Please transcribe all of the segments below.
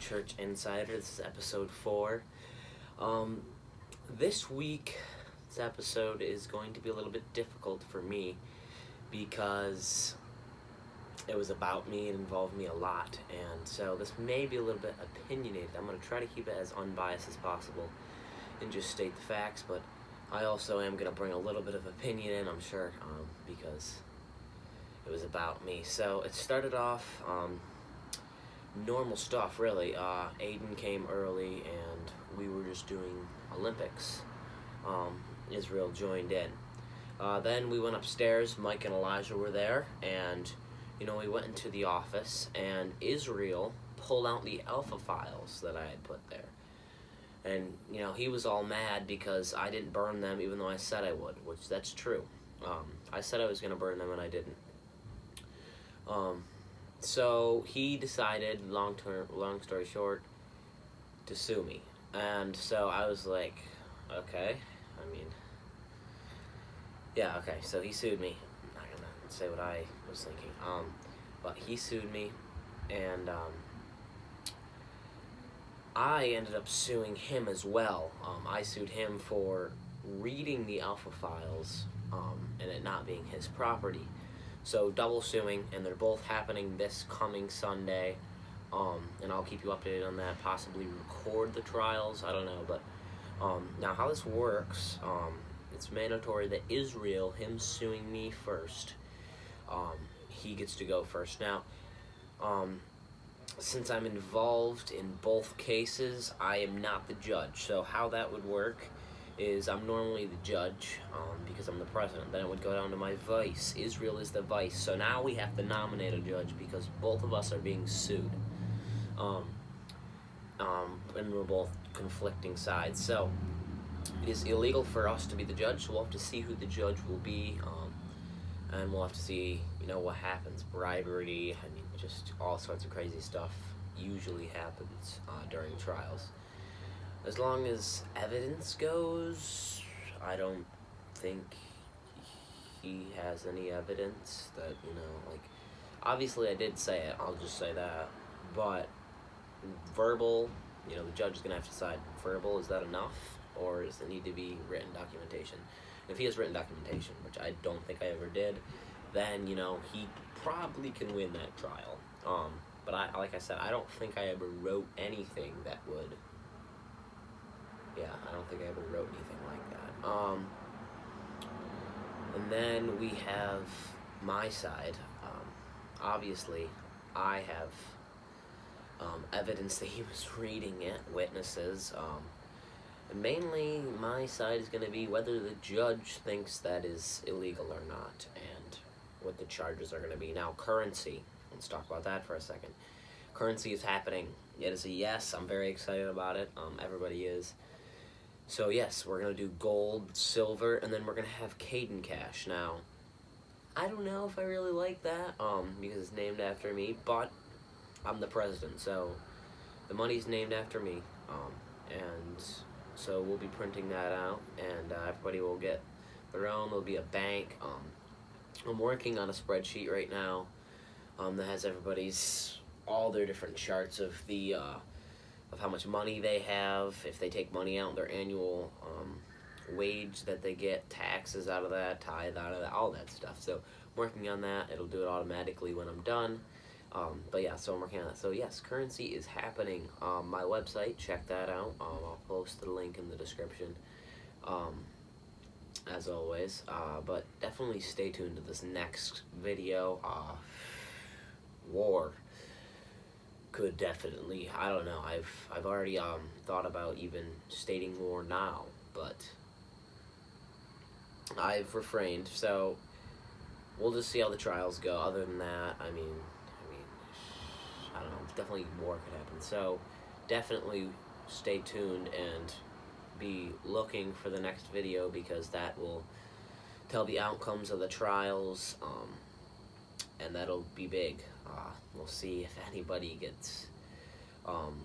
Church Insider. This is episode 4. This week's episode is going to be a little bit difficult for me because it was about me, it involved me a lot, and so this may be a little bit opinionated. I'm going to try to keep it as unbiased as possible and just state the facts, but I also am going to bring a little bit of opinion in, I'm sure, because it was about me. So it started off normal stuff, really. Aiden came early and we were just doing Olympics. Israel joined in. Then we went upstairs, Mike and Elijah were there, and we went into the office, and Israel pulled out the alpha files that I had put there. And, he was all mad because I didn't burn them even though I said I would, which that's true. I said I was going to burn them and I didn't. So he decided, long story short, to sue me. And so I was like, okay, okay, so he sued me. I'm not gonna say what I was thinking. But he sued me, and I ended up suing him as well. I sued him for reading the alpha files, and it not being his property. So double suing, and they're both happening this coming Sunday, and I'll keep you updated on that, possibly record the trials, I don't know, but now how this works, it's mandatory that Israel, him suing me first, he gets to go first. Now, since I'm involved in both cases, I am not the judge, so how that would work is I'm normally the judge because I'm the president. Then it would go down to my vice. Israel is the vice. So now we have to nominate a judge because both of us are being sued. And we're both conflicting sides. So it is illegal for us to be the judge, so we'll have to see who the judge will be. And we'll have to see, what happens. Bribery, just all sorts of crazy stuff usually happens during trials. As long as evidence goes, I don't think he has any evidence that, obviously I did say it, I'll just say that, but verbal, the judge is going to have to decide, verbal, is that enough, or does it need to be written documentation? If he has written documentation, which I don't think I ever did, then, he probably can win that trial. But like I said, I don't think I ever wrote anything that would... I don't think I ever wrote anything like that. And then we have my side. Obviously, I have evidence that he was reading it, witnesses. And mainly, my side is going to be whether the judge thinks that is illegal or not, and what the charges are going to be. Now, currency. Let's talk about that for a second. Currency is happening. It is a yes. I'm very excited about it. Everybody is. So yes, we're going to do gold, silver, and then we're going to have Caden Cash. Now, I don't know if I really like that, because it's named after me, but I'm the president, so the money's named after me, and so we'll be printing that out, and everybody will get their own. There'll be a bank. I'm working on a spreadsheet right now that has all their different charts of the of how much money they have, if they take money out, their annual wage that they get, taxes out of that, tithe out of that, all that stuff. So I'm working on that. It'll do it automatically when I'm done. But yeah, so I'm working on that. So yes, currency is happening. My website, check that out. I'll post the link in the description, as always. But definitely stay tuned to this next video. War could definitely, I don't know, I've already thought about even stating war now, but I've refrained, so we'll just see how the trials go. Other than that, I don't know, definitely war could happen, so definitely stay tuned and be looking for the next video, because that will tell the outcomes of the trials, and that'll be big. We'll see if anybody gets...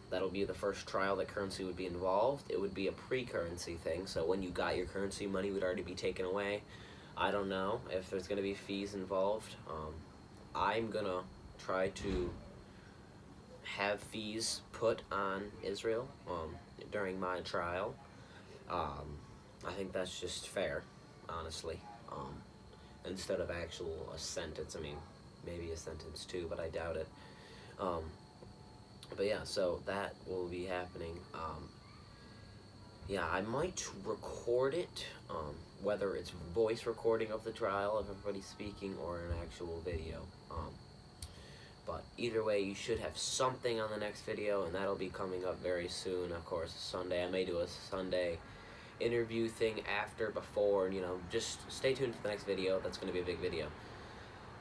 that'll be the first trial that currency would be involved. It would be a pre-currency thing, so when you got your currency, money would already be taken away. I don't know if there's going to be fees involved. I'm going to try to have fees put on Israel during my trial. I think that's just fair, honestly. Instead of actual a sentence. I mean, maybe a sentence too, but I doubt it. Um, but yeah, so that will be happening. Yeah, I might record it, whether it's voice recording of the trial of everybody speaking or an actual video. But either way, you should have something on the next video, and that'll be coming up very soon. Of course, Sunday. I may do a Sunday interview thing after, before, and just stay tuned for the next video. That's going to be a big video.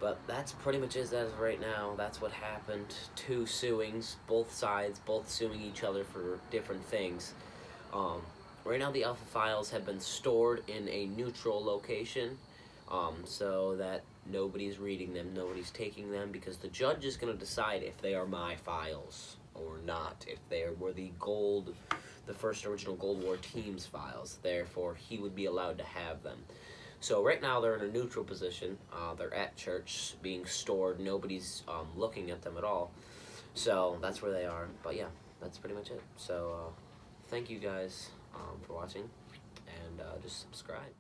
But that's pretty much it as of right now. That's what happened. 2 suings, both sides, both suing each other for different things. Right now the alpha files have been stored in a neutral location, so that nobody's reading them, nobody's taking them, because the judge is going to decide if they are my files or not, if they were the first original Gold War Teams files. Therefore, he would be allowed to have them. So right now they're in a neutral position. They're at church, being stored. Nobody's looking at them at all. So that's where they are. But yeah, that's pretty much it. So thank you guys for watching, and just subscribe.